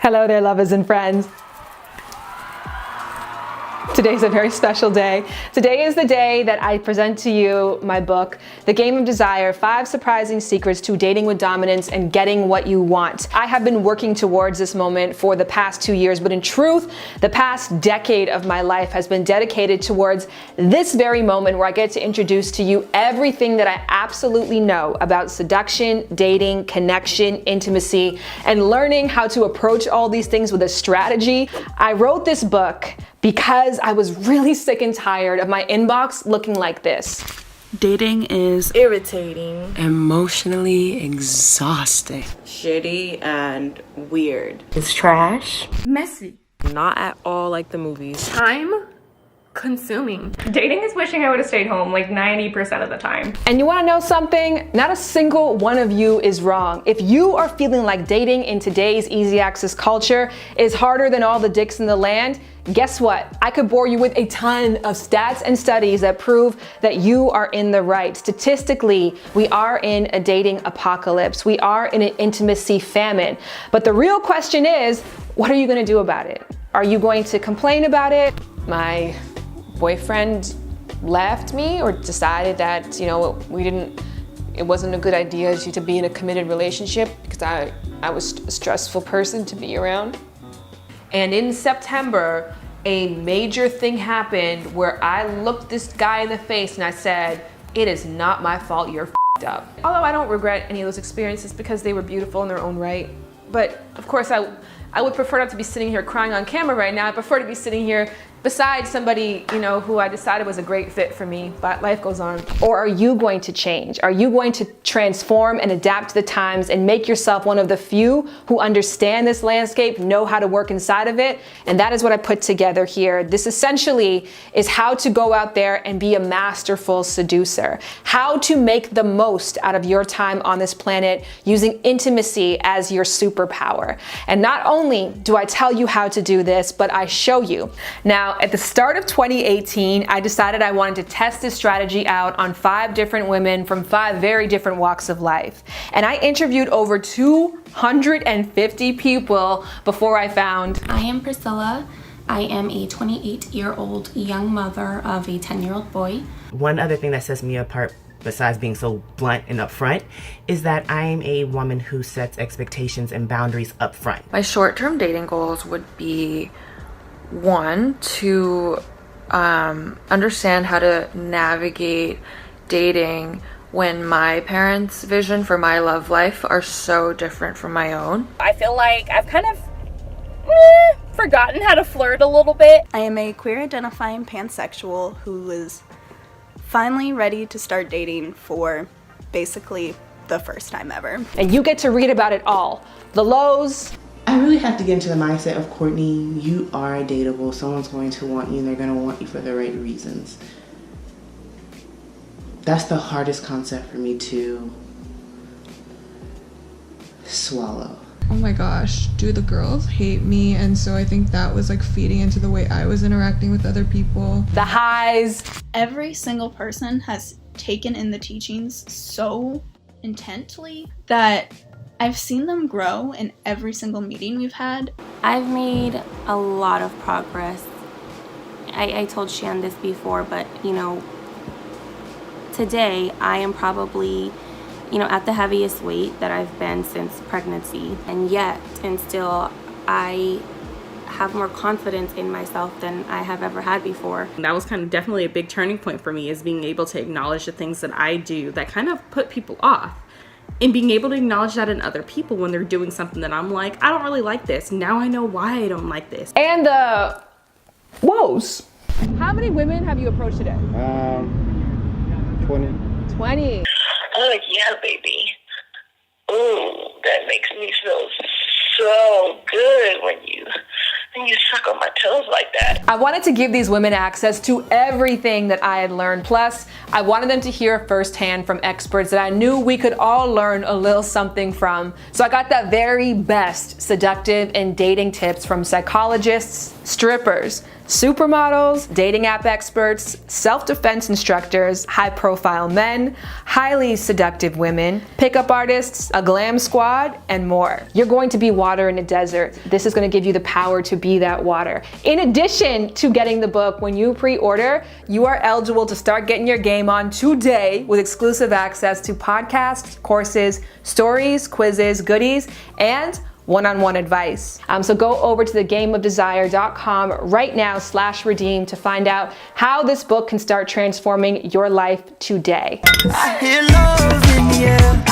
Hello there, lovers and friends. Today's a very special day. Today is the day that I present to you my book, The Game of Desire, 5 Surprising Secrets to Dating with Dominance and Getting What You Want. I have been working towards this moment for the past 2 years, but in truth, the past decade of my life has been dedicated towards this very moment where I get to introduce to you everything that I absolutely know about seduction, dating, connection, intimacy, and learning how to approach all these things with a strategy. I wrote this book because I was really sick and tired of my inbox looking like this. Dating is irritating, emotionally exhausting, shitty, and weird. It's trash, messy, not at all like the movies. Time consuming. Dating is wishing I would have stayed home like 90% of the time. And you wanna know something? Not a single one of you is wrong. If you are feeling like dating in today's easy access culture is harder than all the dicks in the land, guess what? I could bore you with a ton of stats and studies that prove that you are in the right. Statistically, we are in a dating apocalypse. We are in an intimacy famine. But the real question is, what are you gonna do about it? Are you going to complain about it? My boyfriend left me or decided that, it wasn't a good idea to be in a committed relationship because I was a stressful person to be around. And in September, a major thing happened where I looked this guy in the face and I said, it is not my fault you're f***ed up. Although I don't regret any of those experiences because they were beautiful in their own right. But of course I would prefer not to be sitting here crying on camera right now. I prefer to be sitting here beside somebody, who I decided was a great fit for me, but life goes on. Or are you going to change? Are you going to transform and adapt to the times and make yourself one of the few who understand this landscape, know how to work inside of it? And that is what I put together here. This essentially is how to go out there and be a masterful seducer, how to make the most out of your time on this planet using intimacy as your superpower. And not only do I tell you how to do this, but I show you. Now, at the start of 2018, I decided I wanted to test this strategy out on 5 different women from 5 very different walks of life. And I interviewed over 250 people before I found. I am Priscilla. I am a 28-year-old young mother of a 10-year-old boy. One other thing that sets me apart, besides being so blunt and upfront, is that I'm a woman who sets expectations and boundaries up front. My short-term dating goals would be 1, to understand how to navigate dating when my parents' vision for my love life are so different from my own. I feel like I've kind of forgotten how to flirt a little bit. I am a queer identifying pansexual who is finally ready to start dating for basically the first time ever. And you get to read about it all. The lows. I really have to get into the mindset of, Courtney, you are dateable. Someone's going to want you and they're going to want you for the right reasons. That's the hardest concept for me to swallow. Oh my gosh, do the girls hate me? And so I think that was like feeding into the way I was interacting with other people. The highs. Every single person has taken in the teachings so intently that I've seen them grow in every single meeting we've had. I've made a lot of progress. I told Shan this before, but today I am probably at the heaviest weight that I've been since pregnancy, and still I have more confidence in myself than I have ever had before. That was kind of definitely a big turning point for me, is being able to acknowledge the things that I do that kind of put people off, and being able to acknowledge that in other people when they're doing something that I'm like, I don't really like this. Now I know why I don't like this. And the woes. How many women have you approached today? 20. 20. Oh yeah, baby. Ooh, that makes me feel so good when you suck on my toes like that. I wanted to give these women access to everything that I had learned. Plus, I wanted them to hear firsthand from experts that I knew we could all learn a little something from. So I got the very best seductive and dating tips from psychologists, strippers, supermodels, dating app experts, self-defense instructors, high-profile men, highly seductive women, pickup artists, a glam squad, and more. You're going to be water in a desert. This is going to give you the power to be that water. In addition to getting the book, when you pre-order, you are eligible to start getting your game on today with exclusive access to podcasts, courses, stories, quizzes, goodies, and one-on-one advice. So go over to thegameofdesire.com right now /redeem to find out how this book can start transforming your life today. I hear love in the air.